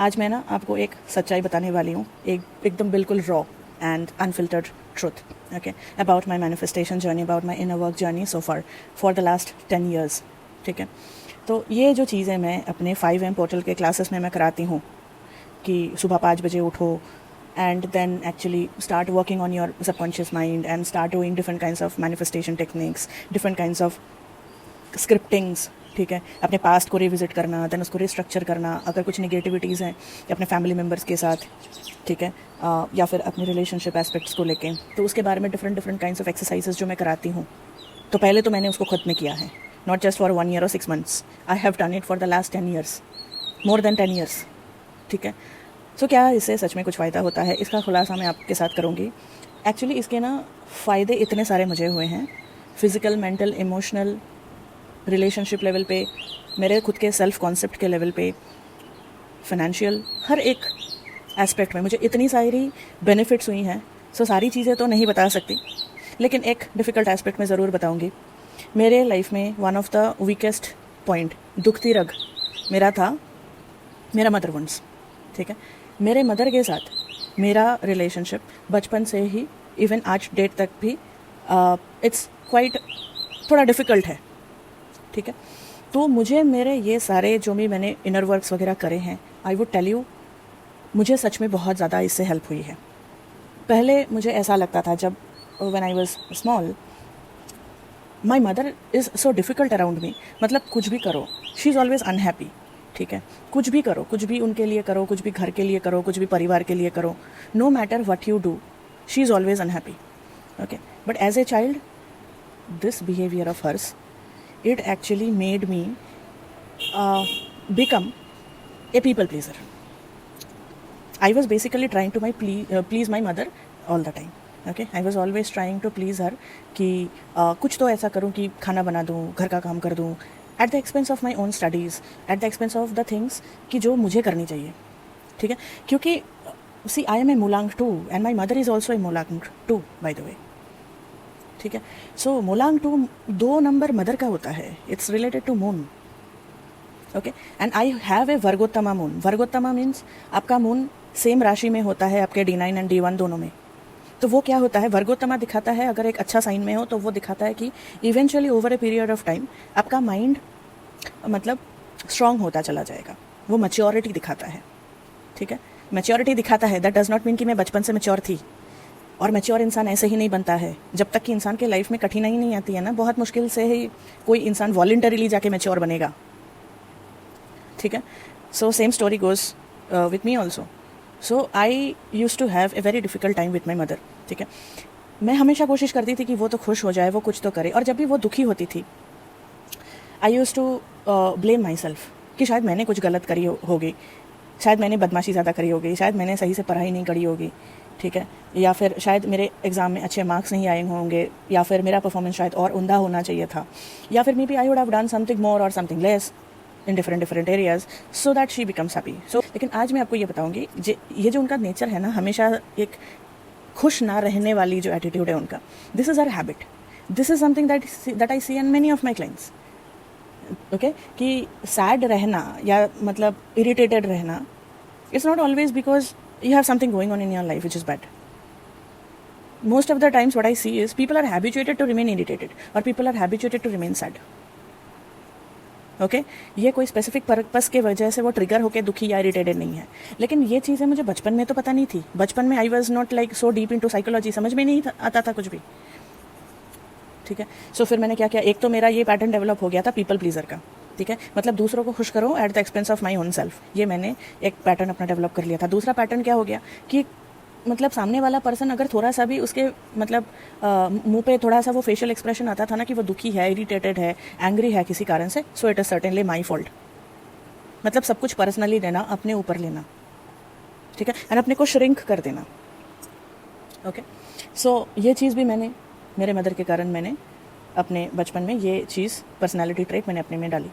आज मैं ना आपको एक सच्चाई बताने वाली हूँ, एकदम बिल्कुल raw and unfiltered truth, okay, about my manifestation journey, about my inner work journey so for the last 10 years। ठीक है, तो ये जो चीज़ें मैं अपने 5am पोर्टल के क्लासेस में मैं कराती हूँ कि सुबह 5 बजे उठो and then actually start working on your subconscious mind and start doing different kinds of manifestation techniques, different kinds of scriptings। ठीक है, अपने पास्ट को रिविजिट करना, देन उसको रिस्ट्रक्चर करना, अगर कुछ निगेटिविटीज़ हैं अपने फैमिली मेम्बर्स के साथ, ठीक है, या फिर अपने रिलेशनशिप एस्पेक्ट्स को लेके, तो उसके बारे में डिफरेंट काइंड्स ऑफ एक्सरसाइजेज जो मैं कराती हूँ। तो पहले तो मैंने उसको खुद में किया है, not just for 1 year or 6 months, I have done it for the last 10 years, more than 10 years। ठीक है, तो क्या इससे सच में कुछ फ़ायदा होता है, इसका खुलासा मैं आपके साथ करूँगी। एक्चुअली इसके ना फ़ायदे इतने सारे मुझे हुए हैं, physical, mental, emotional, relationship level पे, मेरे खुद के सेल्फ कॉन्सेप्ट के लेवल पे, फाइनेंशियल, हर एक एस्पेक्ट में मुझे इतनी सारी बेनिफिट्स हुई हैं। सो सारी चीज़ें तो नहीं बता सकती, लेकिन एक डिफ़िकल्ट एस्पेक्ट में ज़रूर बताऊँगी। मेरे लाइफ में one of the weakest point, दुखती रग मेरा था मेरा मदर वंड्स। ठीक है, मेरे मदर के साथ मेरा रिलेशनशिप बचपन से ही इवन आज डेट तक भी इट्स क्वाइट थोड़ा डिफ़िकल्ट है। ठीक है, तो मुझे मेरे ये सारे जो भी मैंने इनर वर्क्स वगैरह करे हैं, आई वुड टेल यू, मुझे सच में बहुत ज़्यादा इससे हेल्प हुई है। पहले मुझे ऐसा लगता था जब when I was small, my mother is so difficult around me, मतलब कुछ भी करो शी इज़ ऑलवेज अनहैप्पी। ठीक है, कुछ भी करो, कुछ भी उनके लिए करो, कुछ भी घर के लिए करो, कुछ भी परिवार के लिए करो, no matter what you do, she is always unhappy. Okay, but as a child this behaviour of hers, it actually made me become a people pleaser. I was basically trying to please my mother all the time. Okay, I was always trying to please her कि कुछ तो ऐसा करूँ कि खाना बना दूँ, घर का काम कर दूँ, at the expense of my own studies, at the expense of the things कि जो मुझे करनी चाहिए। ठीक है, क्योंकि see I am a Mulang too and my mother is also a Mulang too by the way। ठीक है, सो मोलांग टू 2 नंबर मदर का होता है, it's related to moon. Okay, and I have a vargottama moon. Vargottama means आपका moon same राशि में होता है आपके D9 एंड D1 दोनों में। तो वो क्या होता है, वर्गोत्तमा दिखाता है, अगर एक अच्छा साइन में हो तो वो दिखाता है कि eventually over a period of time आपका माइंड मतलब स्ट्रांग होता चला जाएगा, वो मैच्योरिटी दिखाता है। ठीक है, मैच्योरिटी दिखाता है, दैट डज नॉट मीन कि मैं बचपन से मैच्योर थी। और मैच्योर इंसान ऐसे ही नहीं बनता है, जब तक कि इंसान के लाइफ में कठिनाई नहीं आती है ना, बहुत मुश्किल से ही कोई इंसान वॉलंटरीली जाके मैच्योर बनेगा। ठीक है, so same story goes with me also. So I use to have a very difficult time with my mother. ठीक है, मैं हमेशा कोशिश करती थी कि वो तो खुश हो जाए, वो कुछ तो करे, और जब भी वो दुखी होती थी I use to blame myself कि शायद मैंने कुछ गलत करी होगी, शायद मैंने बदमाशी ज़्यादा करी होगी, शायद मैंने सही से पढ़ाई नहीं करी होगी। ठीक है, या फिर शायद मेरे एग्ज़ाम में अच्छे मार्क्स नहीं आए होंगे, या फिर मेरा परफॉर्मेंस शायद और उमदा होना चाहिए था, या फिर maybe I would have done something more और something less in different areas so that she becomes happy. So लेकिन आज मैं आपको ये बताऊंगी, ये जो उनका नेचर है ना, हमेशा एक खुश ना रहने वाली जो एटीट्यूड है उनका, this is our habit, this is something that I see in many of my clients. Okay, कि सैड रहना या मतलब इरिटेटेड रहना, it's not always because you have something going on in your life which is bad. Most of the times what I see is people are habituated to remain irritated or people are habituated to remain sad. Okay? ये कोई specific purpose के वजह से वो trigger होकर दुखी या irritated नहीं है, लेकिन ये चीज़ें मुझे बचपन में तो पता नहीं थी। बचपन में आई was not like so deep into psychology, समझ में नहीं आता था कुछ भी। ठीक है, सो फिर मैंने क्या किया, एक तो मेरा ये पैटर्न डेवलप हो गया था पीपल प्लीजर का। ठीक है, मतलब दूसरों को खुश करो at the expense of my own self, ये मैंने एक पैटर्न अपना डेवलप कर लिया था। दूसरा पैटर्न क्या हो गया कि मतलब सामने वाला पर्सन अगर थोड़ा सा भी उसके मतलब मुंह पे थोड़ा सा वो फेशियल एक्सप्रेशन आता था ना कि वो दुखी है, इरिटेटेड है, एंग्री है किसी कारण से, so it is certainly my fault. मतलब सब कुछ पर्सनली लेना, अपने ऊपर लेना। ठीक है, एंड अपने को श्रिंक कर देना। ओके, सो ये चीज़ भी मैंने मेरे मदर के कारण मैंने अपने बचपन में ये चीज़ पर्सनालिटी ट्रेट मैंने अपने में डाली।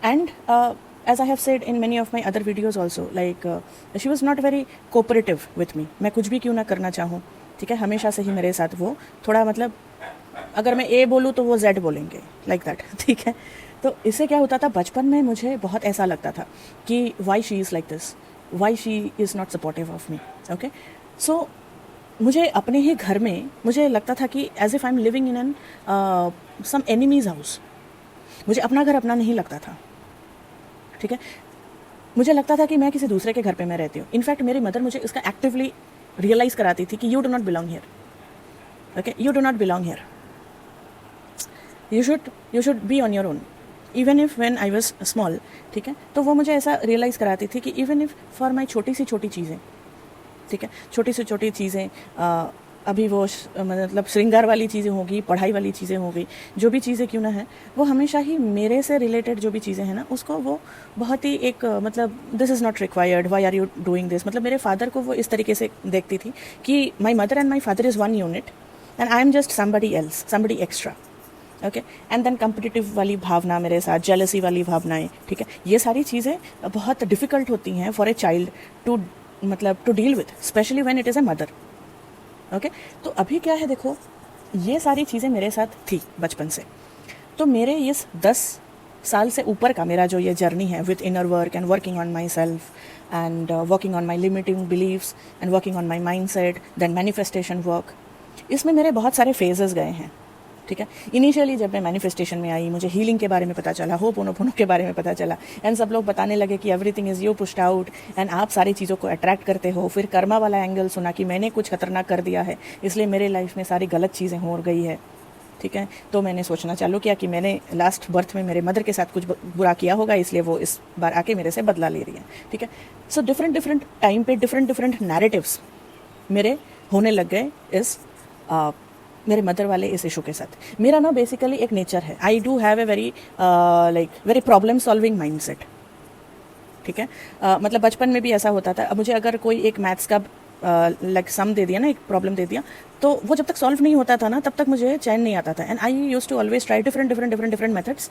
And as I have said in many of my other videos also, like she was not very cooperative with me. मैं कुछ भी क्यों ना करना चाहूँ, ठीक है, हमेशा से ही मेरे साथ वो थोड़ा मतलब अगर मैं ए बोलूँ तो वो जेड बोलेंगे, लाइक दैट। ठीक है, तो इससे क्या होता था, बचपन में मुझे बहुत ऐसा लगता था कि why she is like this, why she is not supportive of me. Okay, so मुझे अपने ही घर में मुझे लगता था कि as if I am living in an some enemies house. मुझे अपना घर अपना नहीं लगता था, ठीक है। मुझे लगता था कि मैं किसी दूसरे के घर पे मैं रहती हूँ। इनफैक्ट मेरी मदर मुझे इसका एक्टिवली रियलाइज़ कराती थी कि you do not belong here, okay, you do not belong here, you should be on your own, even if when I was small, ठीक है। तो वो मुझे ऐसा रियलाइज़ कराती थी कि इवन इफ़ फॉर माई छोटी सी छोटी चीज़ें, ठीक है, छोटी से छोटी चीज़ें, अभी वो मतलब श्रृंगार वाली चीज़ें होगी, पढ़ाई वाली चीज़ें होगी, जो भी चीज़ें क्यों ना है, वो हमेशा ही मेरे से रिलेटेड जो भी चीज़ें हैं ना, उसको वो बहुत ही एक मतलब this is not required, why are you doing this, मतलब मेरे फादर को वो इस तरीके से देखती थी कि my mother and my father is one unit and I am just somebody else, somebody extra. Okay, and then competitive वाली भावना मेरे साथ, जेलसी वाली भावनाएं, ठीक है, ये सारी चीज़ें बहुत डिफ़िकल्ट होती हैं फॉर ए चाइल्ड टू मतलब to deal with, specially when it is a mother. Okay, तो अभी क्या है, देखो ये सारी चीज़ें मेरे साथ थी बचपन से। तो मेरे इस 10 साल से ऊपर का मेरा जो ये जर्नी है with inner work and working on my self and working on my limiting beliefs and working on my mind set, then manifestation work, इसमें मेरे बहुत सारे फेजेस गए हैं, ठीक है। इनिशियली जब मैं मैनिफेस्टेशन में आई, मुझे हीलिंग के बारे में पता चला, होपोनोपोनो के बारे में पता चला, एंड सब लोग बताने लगे कि everything is you pushed out and आप सारी चीज़ों को अट्रैक्ट करते हो। फिर कर्मा वाला एंगल सुना कि मैंने कुछ खतरनाक कर दिया है, इसलिए मेरे लाइफ में सारी गलत चीज़ें हो गई है, ठीक है। तो मैंने सोचना चालू किया कि मैंने लास्ट बर्थ में मेरे मदर के साथ कुछ बुरा किया होगा, इसलिए वो इस बार आके मेरे से बदला ले रही है, ठीक है। सो डिफरेंट टाइम पे डिफरेंट नैरेटिव्स मेरे होने लग गए इस मेरे मदर वाले इस इशू के साथ। मेरा ना बेसिकली एक नेचर है, I do have a very very problem solving mind set, ठीक है। मतलब बचपन में भी ऐसा होता था, अब मुझे अगर कोई एक मैथ्स का सम दे दिया ना, एक प्रॉब्लम दे दिया, तो वो जब तक सॉल्व नहीं होता था ना, तब तक मुझे चैन नहीं आता था। And I use to always try different methods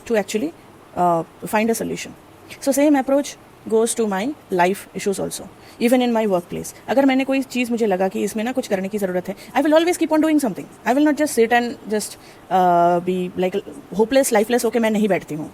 to actually find a solution. So same approach goes to my life issues also, even in my work place. अगर मैंने कोई चीज़ मुझे लगा कि इसमें ना कुछ करने की ज़रूरत है, I will always keep on doing something, I will not just sit and just be like hopeless lifeless होके मैं नहीं बैठती हूँ।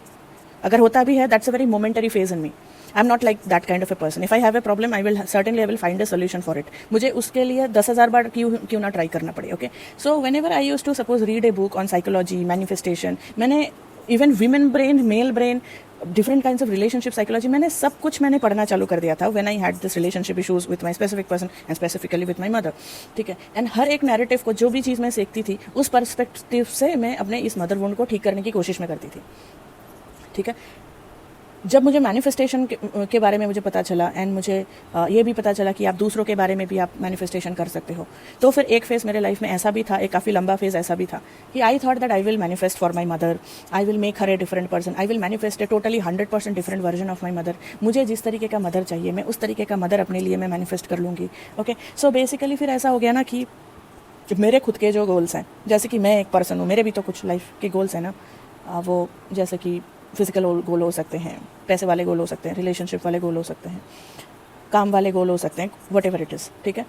अगर होता भी है, that's a very momentary phase in me, I am not like that kind of a person. If I have a problem, I will certainly I will find a solution for it. मुझे उसके लिए 10,000 बार क्यों ना try करना पड़े। Okay, so whenever I use to suppose read a book on psychology, manifestation, मैंने even women brain, male brain, different kinds of relationship psychology, मैंने सब कुछ मैंने पढ़ना चालू कर दिया था when I had this relationship issues with my specific person and specifically with my mother, ठीक है। एंड हर एक नैरेटिव को, जो भी चीज़ मैं सीखती थी, उस पर्सपेक्टिव से मैं अपने इस मदर वुंड को ठीक करने की कोशिश में करती थी, ठीक है। जब मुझे मैनिफेस्टेशन के बारे में मुझे पता चला एंड मुझे ये भी पता चला कि आप दूसरों के बारे में भी आप मैनिफेस्टेशन कर सकते हो, तो फिर एक फेज़ मेरे लाइफ में ऐसा भी था, एक काफ़ी लंबा फेज़ ऐसा भी था कि I thought that I will manifest for my mother, I will make her a different person, I will manifest a totally 100% different version of my mother. मुझे जिस तरीके का मदर चाहिए, मैं उस तरीके का मदर अपने लिए मैं मैनिफेस्ट कर लूँगी। ओके, सो बेसिकली फिर ऐसा हो गया ना कि मेरे खुद के जो गोल्स हैं, जैसे कि मैं एक पर्सन हूँ, मेरे भी तो कुछ लाइफ के गोल्स हैं ना, वो जैसे कि फिजिकल गोल हो सकते हैं, पैसे वाले गोल हो सकते हैं, रिलेशनशिप वाले गोल हो सकते हैं, काम वाले गोल हो सकते हैं, वट एवर इट इज़, ठीक है।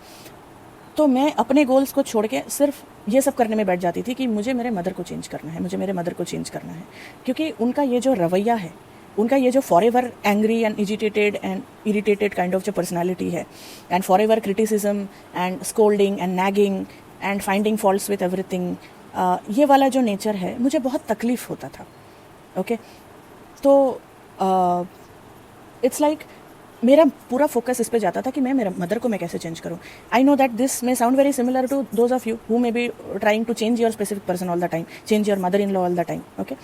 तो मैं अपने गोल्स को छोड़ के सिर्फ ये सब करने में बैठ जाती थी कि मुझे मेरे मदर को चेंज करना है, मुझे मेरे मदर को चेंज करना है, क्योंकि उनका ये जो रवैया है, उनका ये जो for ever angry and agitated and irritated kind of जो पर्सनैलिटी है, and for ever criticism and scolding and nagging and finding faults with everything, ये वाला जो नेचर है, मुझे बहुत तकलीफ होता था। ओके, तो इट्स लाइक मेरा पूरा फोकस इस पे जाता था कि मैं मेरे मदर को मैं कैसे चेंज करूँ। I know that this may sound very similar to those of you who may be trying to change your specific person all the time, change your mother in law all the time. Okay,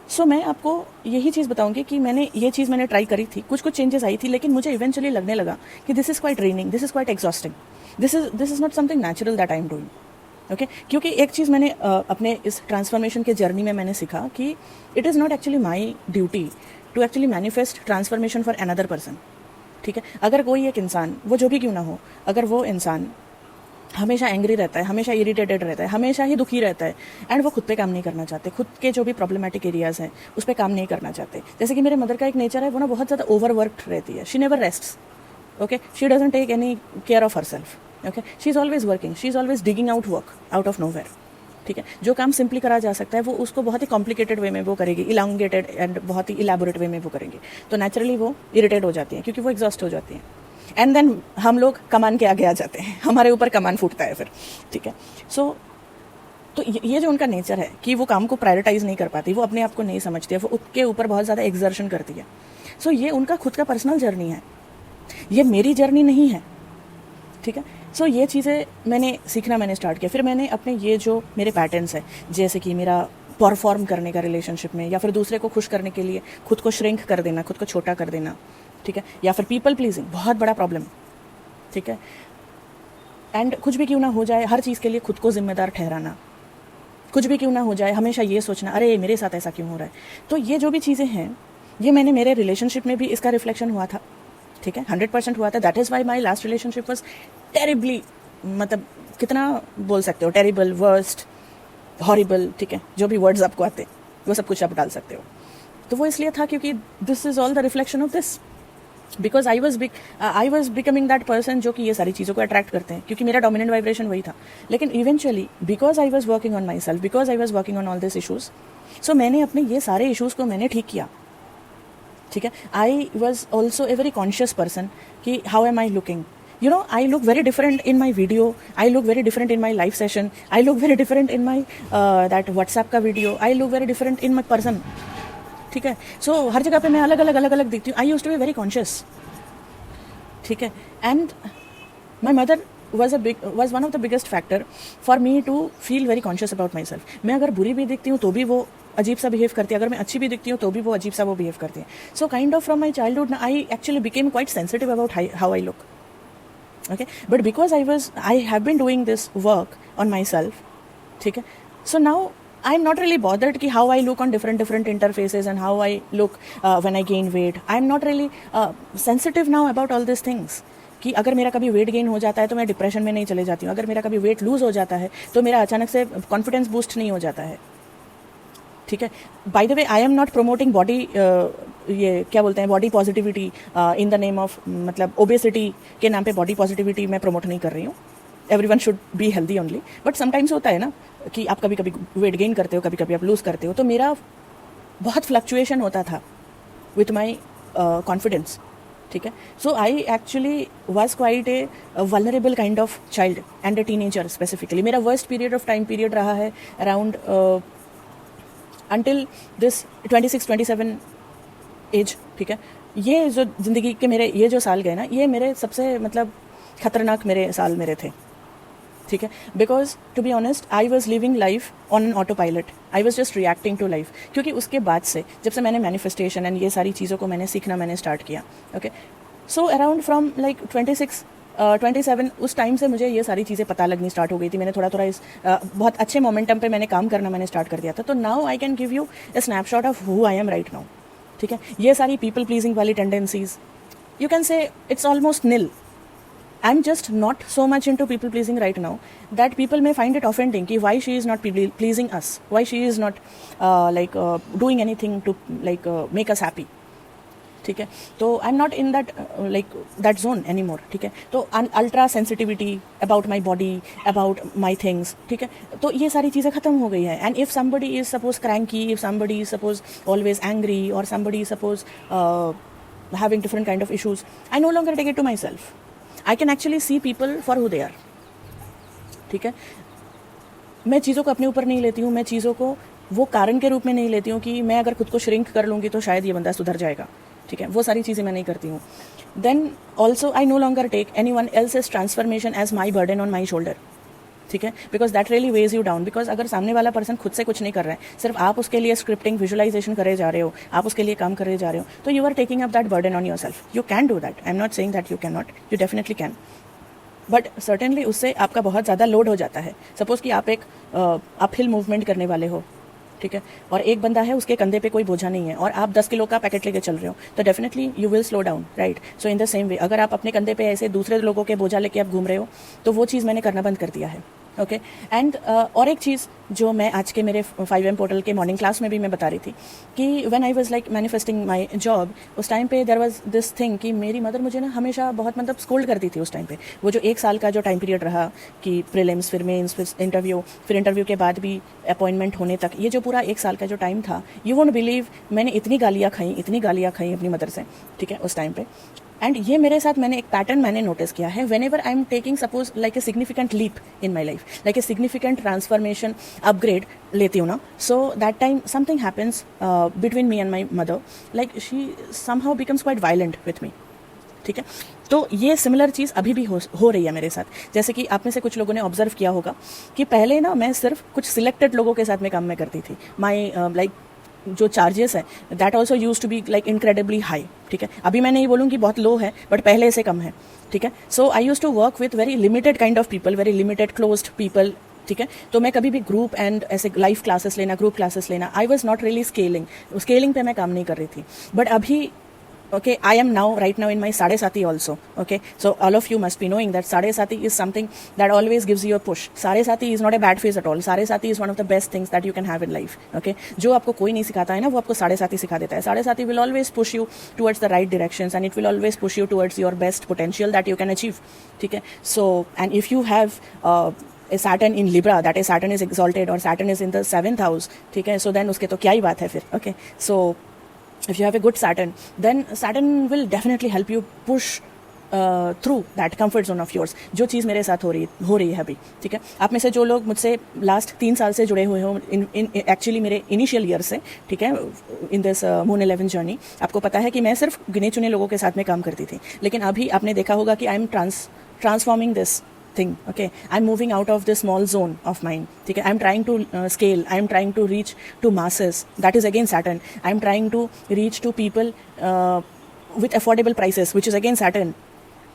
so मैं आपको यही चीज़ बताऊंगी कि ये चीज़ मैंने try करी थी, कुछ चेंजेस आई थी, लेकिन मुझे इवेंचुअली लगने लगा कि this is quite draining, this is quite exhausting, this is not something natural that I am doing. Okay, क्योंकि एक चीज़ मैंने अपने इस ट्रांसफॉर्मेशन के जर्नी में मैंने सीखा कि it is not actually my duty to actually manifest transformation for another person, ठीक है। अगर कोई एक इंसान, वो जो भी क्यों ना हो, अगर वो इंसान हमेशा एंग्री रहता है, हमेशा इरिटेटेड रहता है, हमेशा ही दुखी रहता है, एंड वो खुद पे काम नहीं करना चाहते, खुद के जो भी प्रॉब्लमेटिक एरियाज़ हैं उस पर काम नहीं करना चाहते। जैसे कि मेरे मदर का एक नेचर है, वो ना बहुत ज़्यादा ओवरवर्कड रहती है, she never rests. Okay, she doesn't take any care of herself. Okay, she's always working, she's always digging out work out of nowhere. ठीक है, जो काम सिंपली करा जा सकता है वो उसको बहुत ही कॉम्प्लिकेटेड वे में वो करेगी, इलांगेटेड एंड बहुत ही इलेबोरेट वे में वो करेंगे, तो नेचुरली वो इरिटेट हो जाती हैं क्योंकि वो एग्जॉस्ट हो जाती हैं। एंड देन हम लोग कमान के आगे आ जाते हैं, हमारे ऊपर कमान फूटता है फिर, ठीक है। सो तो ये जो उनका नेचर है कि वो काम को प्रायोरिटाइज नहीं कर पाती, वो अपने आप को नहीं समझती है, वो उसके ऊपर बहुत ज़्यादा एक्सर्शन करती है। सो ये उनका खुद का पर्सनल जर्नी है, ये मेरी जर्नी नहीं है, ठीक है। सो ये चीज़ें मैंने स्टार्ट किया। फिर मैंने अपने ये जो मेरे पैटर्न्स है, जैसे कि मेरा परफॉर्म करने का रिलेशनशिप में, या फिर दूसरे को खुश करने के लिए खुद को श्रिंक कर देना, खुद को छोटा कर देना, ठीक है, या फिर पीपल प्लीजिंग, बहुत बड़ा प्रॉब्लम, ठीक है। एंड कुछ भी क्यों ना हो जाए, हर चीज़ के लिए खुद को जिम्मेदार ठहराना, कुछ भी क्यों ना हो जाए हमेशा ये सोचना अरे मेरे साथ ऐसा क्यों हो रहा है। तो ये जो भी चीज़ें हैं, ये मैंने मेरे रिलेशनशिप में भी इसका रिफ्लेक्शन हुआ था, ठीक है, 100% हुआ था। That is why my last relationship was terribly, मतलब कितना बोल सकते हो, टेरिबल, वर्स्ट, हॉरिबल, ठीक है, जो भी वर्ड्स आपको आते वो सब कुछ आप डाल सकते हो। तो वो इसलिए था क्योंकि this is all the reflection of this, because I was becoming that person जो कि ये सारी चीज़ों को अट्रैक्ट करते हैं, क्योंकि मेरा डोमिनेंट वाइब्रेशन वही था। लेकिन eventually because I was working on my self, because I was working on all this issues, so मैंने अपने ये सारे इशूज़ को मैंने ठीक किया, ठीक है। I was also a very conscious person कि how am I looking, you know, I look very different in my video, I look very different in my live session, I look very different in my that WhatsApp का video, I look very different in my person, ठीक है। सो हर जगह पे मैं अलग अलग दिखती हूँ। I used to be very conscious, ठीक है। And my mother was one of the biggest factor for me to feel very conscious about myself. मैं अगर बुरी भी दिखती हूँ तो भी वो अजीब सा बिहेव करती है, अगर मैं अच्छी भी दिखती हूँ तो भी वो अजीब सा वो बिहेव करती है। So kind of from my childhood I actually became quite sensitive about how I look, okay, but because I have been doing this work on myself, ठीक है, so now I'm not really bothered कि how I look on different interfaces and how I look when I gain weight. I'm not really sensitive now about all these things कि अगर मेरा कभी weight gain हो जाता है तो मैं डिप्रेशन में नहीं चले जाती हूँ, अगर मेरा कभी वेट लूज हो जाता है तो मेरा अचानक से कॉन्फिडेंस बूस्ट नहीं हो जाता है, ठीक है। By the way I am not promoting body, ये क्या बोलते हैं, body positivity in the name of, मतलब ओबेसिटी के नाम पे बॉडी पॉजिटिविटी मैं प्रमोट नहीं कर रही हूँ। Everyone should be healthy only, but sometimes होता है ना कि आप कभी कभी वेट गेन करते हो, कभी कभी आप लूज करते हो। तो मेरा बहुत फ्लक्चुएशन होता था विथ माई कॉन्फिडेंस, ठीक है। So I actually was quite a vulnerable kind of child and a teenager specifically. मेरा worst period of time period रहा है अराउंड until this 26-27 एज, ठीक है। ये जो ज़िंदगी के मेरे ये जो साल गए ना, ये मेरे सबसे मतलब खतरनाक मेरे साल मेरे थे, ठीक है। Because to be honest I was living life on an auto pilot, I was just reacting to life. क्योंकि उसके बाद से जब से मैंने मैनिफेस्टेशन एंड ये सारी चीज़ों को मैंने सीखना मैंने स्टार्ट किया, okay. So around from like 26-27 उस टाइम से मुझे ये सारी चीज़ें पता लगनी स्टार्ट हो गई थी। मैंने थोड़ा इस बहुत अच्छे मोमेंटम पे मैंने काम करना मैंने स्टार्ट कर दिया था। तो now I can give you a snapshot of who I am right now, ठीक है। ये सारी पीपल प्लीजिंग वाली tendencies you can say it's almost nil. I am just not so much into people pleasing right now that people may find it offending कि why she is not pleasing us, why she is not like doing anything to like make us happy, ठीक है। तो आई am not in that like that zone any more, ठीक है। तो ultra sensitivity about my body, about my things, ठीक है। तो ये सारी चीज़ें खत्म हो गई है। And if somebody is suppose cranky, if somebody is suppose always angry, और somebody is suppose having different kind of issues, I no longer take it to myself. I can actually see people for who they are, ठीक है। मैं चीज़ों को अपने ऊपर नहीं लेती हूँ, मैं चीज़ों को वो कारण के रूप में नहीं लेती हूँ कि मैं अगर खुद को श्रिंक कर लूँगी तो शायद ये बंदा सुधर जाएगा, ठीक है। वो सारी चीज़ें मैं नहीं करती हूँ। Then also I no longer take any one else's transformation as my burden on my shoulder, ठीक है। Because that really weighs you down. Because अगर सामने वाला पर्सन खुद से कुछ नहीं कर रहा है, सिर्फ आप उसके लिए स्क्रिप्टिंग विजुअलाइजेशन करे जा रहे हो, आप उसके लिए काम करे जा रहे हो, तो you are taking up that burden on your self. You can do that, I am not saying that you can not, you definitely can, but certainly उससे आपका बहुत ज़्यादा लोड हो जाता है। सपोज कि आप एक अपहिल मूवमेंट करने वाले हो, ठीक है, और एक बंदा है उसके कंधे पे कोई बोझा नहीं है और आप 10 किलो का पैकेट लेके चल रहे हो, तो definitely you will slow down, right. So in the same way अगर आप अपने कंधे पे ऐसे दूसरे लोगों के बोझा लेके आप घूम रहे हो, तो वो चीज़ मैंने करना बंद कर दिया है, ओके। एंड और एक चीज़ जो मैं आज के मेरे 5M पोर्टल के मॉर्निंग क्लास में भी मैं बता रही थी कि when I was like manifesting my job, उस टाइम पे देयर वाज दिस थिंग कि मेरी मदर मुझे ना हमेशा बहुत मतलब स्कोल्ड करती थी उस टाइम पे। वो जो 1 साल का जो टाइम पीरियड रहा कि प्रीलिम्स, फिर मेंस, फिर इंटरव्यू, फिर इंटरव्यू के बाद भी अपॉइंटमेंट होने तक, ये जो पूरा 1 साल का जो टाइम था, यू वोंट बिलीव मैंने इतनी गालियाँ खाई अपनी मदर से, ठीक है, उस टाइम पे। एंड ये मेरे साथ मैंने एक पैटर्न मैंने नोटिस किया है, whenever I am taking suppose like a significant leap in my life, like a significant transformation upgrade लेती हूँ ना, so that time something happens between me and my mother, like she somehow becomes quite violent with me, ठीक है। तो ये similar चीज़ अभी भी हो रही है मेरे साथ। जैसे कि आप में से कुछ लोगों ने ऑब्जर्व किया होगा कि पहले ना मैं सिर्फ कुछ सिलेक्टेड लोगों के साथ में काम में करती थी, माई लाइक जो चार्जेस है that also use to be like incredibly high, ठीक है। अभी मैं नहीं बोलूँगी बहुत लो है, बट पहले से कम है, ठीक है। So I use to work with very limited kind of people, very limited closed people, ठीक है। तो मैं कभी भी ग्रुप एंड ऐसे लाइव क्लासेस लेना, ग्रुप क्लासेस लेना, I was not really scaling पे मैं काम नहीं कर रही थी। बट अभी okay, I am now right now in my Sadesati also, okay, so all of you must be knowing that Sadesati is something that always gives you a push. Sadesati is not a bad phase at all. Sadesati is one of the best things that you can have in life, okay. जो आपको कोई नहीं सिखाता है ना, वो आपको Sadesati सिखा देता है। Sadesati will always push you towards the right directions and it will always push you towards your best potential that you can achieve, ठीक है। So and if you have a Saturn in Libra, that is Saturn is exalted or Saturn is in the 7th house, ठीक है, so then उसके तो क्या ही बात है फिर, okay. So if you have a good Saturn, then Saturn will definitely help you push through that comfort zone of yours, जो चीज़ मेरे साथ हो रही है अभी, ठीक है। आप में से जो लोग मुझसे लास्ट 3 साल से जुड़े हुए हो, एक्चुअली मेरे इनिशियल ईयर से, ठीक है, इन दिस मून 11 जर्नी, आपको पता है कि मैं सिर्फ गिने चुने लोगों के साथ में काम करती थी। लेकिन अभी आपने देखा होगा कि I am transforming this thing, okay, I'm moving out of this small zone of mine, ठीक है। I'm trying to scale, I'm trying to reach to masses, that is again Saturn. I'm trying to reach to people with affordable prices, which is again Saturn,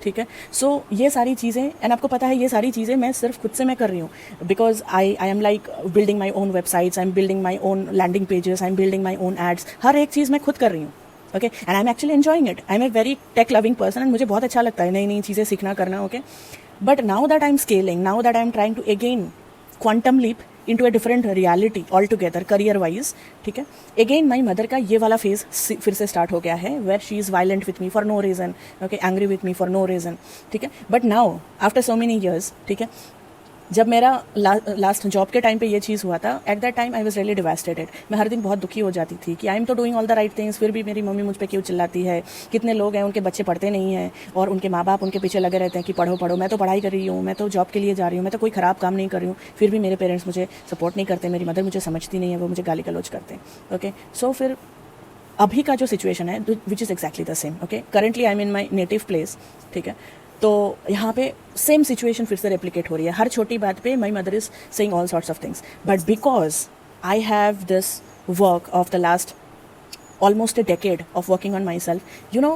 ठीक है। सो ये सारी चीज़ें, and आपको पता है ये सारी चीज़ें मैं सिर्फ खुद से मैं कर रही हूँ, because I am like building my own websites, I am building my own landing pages, I am building my own ads, हर एक चीज़ मैं खुद कर रही हूँ, okay. And I am actually enjoying it, I am a very tech loving person and मुझे बहुत अच्छा लगता है नई नई चीज़ें सीखना, करना, okay. But now that I'm scaling, now that I'm trying to again quantum leap into a different reality altogether, career wise, ठीक है, again my mother का ये वाला phase फिर से start हो गया है, where she is violent with me for no reason, okay, angry with me for no reason, ठीक है। But now after so many years, ठीक है, जब मेरा लास्ट जॉब के टाइम पे ये चीज़ हुआ था, at that time I was really devastated. मैं हर दिन बहुत दुखी हो जाती थी कि आई एम तो doing all the right things, फिर भी मेरी मम्मी मुझ पे क्यों चिल्लाती है, कितने लोग हैं उनके बच्चे पढ़ते नहीं हैं और उनके माँ बाप उनके पीछे लगे रहते हैं कि पढ़ो पढ़ो, मैं तो पढ़ाई कर रही हूँ, मैं तो जॉब के लिए जा रही हूँ, मैं तो कोई ख़राब काम नहीं कर रही हूँ, फिर भी मेरे पेरेंट्स मुझे सपोर्ट नहीं करते, मेरी मदर मुझे समझती नहीं है, वो मुझे गाली गलौज करते हैं, ओके। सो फिर अभी का जो सिचुएशन है which is exactly the same, okay. Currently I am in my native place, ठीक है। तो यहाँ पे सेम सिचुएशन फिर से रेप्लिकेट हो रही है, हर छोटी बात पे my mother is saying all sorts of things, but because I have this work of the last almost a decade of working on myself, you know,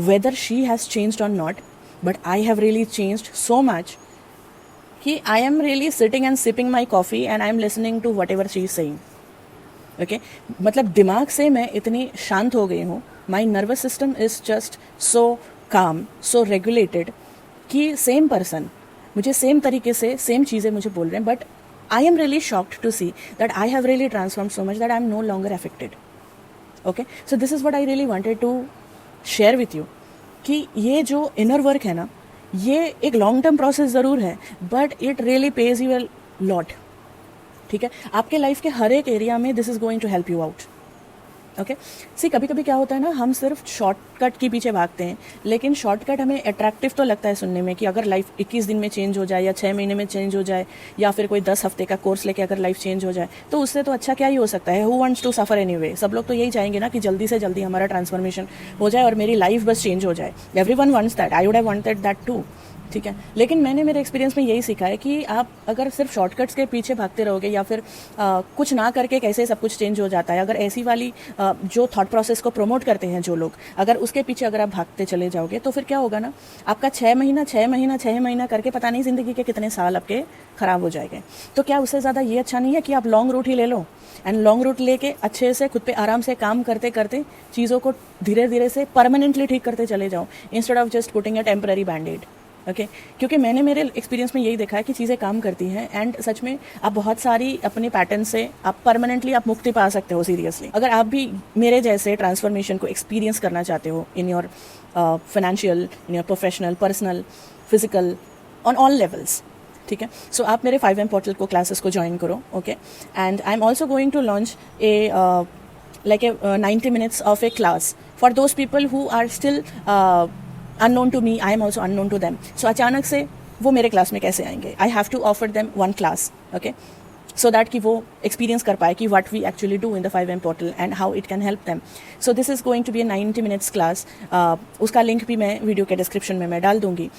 whether she has changed or not, but I have really changed so much कि I am really sitting and sipping my coffee and I am listening to whatever she is saying, okay. मतलब दिमाग से मैं इतनी शांत हो गई हूँ, my nervous system is just so calm, so regulated कि सेम पर्सन मुझे सेम तरीके से सेम चीज़ें मुझे बोल रहे हैं, but I am really shocked to see that I have really transform so much that I am no longer affected, okay. So this is what I really wanted to share with you कि ये जो inner work है ना, ये एक long term process ज़रूर है, but it really pays you a lot, ठीक है। आपके लाइफ के हर एक एरिया में this is going to help you out, okay. See कभी कभी क्या होता है ना, हम सिर्फ शॉर्टकट के पीछे भागते हैं, लेकिन शॉर्टकट हमें अट्रैक्टिव तो लगता है सुनने में कि अगर लाइफ 21 दिन में चेंज हो जाए या 6 महीने में चेंज हो जाए या फिर कोई 10 हफ्ते का कोर्स लेके अगर लाइफ चेंज हो जाए तो उससे तो अच्छा क्या ही हो सकता है। Who wants to suffer anyway, सब लोग तो यही चाहेंगे ना कि जल्दी से जल्दी हमारा ट्रांसफॉर्मेशन हो जाए और मेरी लाइफ बस चेंज हो जाए। Everyone wants that, I would have wanted that too, ठीक है। लेकिन मैंने मेरे एक्सपीरियंस में यही सीखा है कि आप अगर सिर्फ शॉर्टकट्स के पीछे भागते रहोगे या फिर कुछ ना करके कैसे सब कुछ चेंज हो जाता है, अगर ऐसी वाली जो थॉट प्रोसेस को प्रमोट करते हैं जो लोग, अगर उसके पीछे अगर आप भागते चले जाओगे तो फिर क्या होगा ना, आपका 6 महीना करके पता नहीं ज़िंदगी के कितने साल आपके ख़राब हो जाएंगे। तो क्या उससे ज़्यादा ये अच्छा नहीं है कि आप लॉन्ग रूट ही ले लो एंड लॉन्ग रूट लेके अच्छे से खुद पे आराम से काम करते करते चीज़ों को धीरे धीरे से परमानेंटली ठीक करते चले जाओ, instead of just putting a temporary bandaid, okay क्योंकि मैंने मेरे एक्सपीरियंस में यही देखा है कि चीज़ें काम करती हैं एंड सच में आप बहुत सारी अपने पैटर्न से आप परमानेंटली आप मुक्ति पा सकते हो सीरियसली। अगर आप भी मेरे जैसे ट्रांसफॉर्मेशन को एक्सपीरियंस करना चाहते हो in your financial, in your professional, personal, physical, on all levels, ठीक है, सो आप मेरे 5M पोर्टल को क्लासेस को ज्वाइन करो, okay. And I am also going to launch a like a 90 minutes of a class for those people who are still unknown to me. I am also unknown to them. So अचानक से वो मेरे class में कैसे आएंगे? I have to offer them one class, okay, so that कि वो experience कर पाए कि what we actually do in the 5M portal and how it can help them. So this is going to be a 90 minutes class. उसका link भी मैं video के description में मैं डाल दूंगी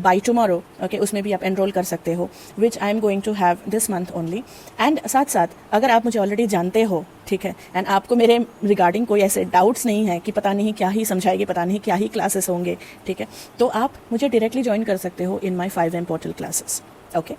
by tomorrow, okay, उसमें भी आप एनरोल कर सकते हो, which I am going to have this month only. And साथ साथ अगर आप मुझे ऑलरेडी जानते हो, ठीक है, एंड आपको मेरे रिगार्डिंग कोई ऐसे डाउट्स नहीं है कि पता नहीं क्या ही समझाएगी, पता नहीं क्या ही क्लासेस होंगे, ठीक है, तो आप मुझे डायरेक्टली ज्वाइन कर सकते हो इन माई 5M पोर्टल क्लासेस, ओके।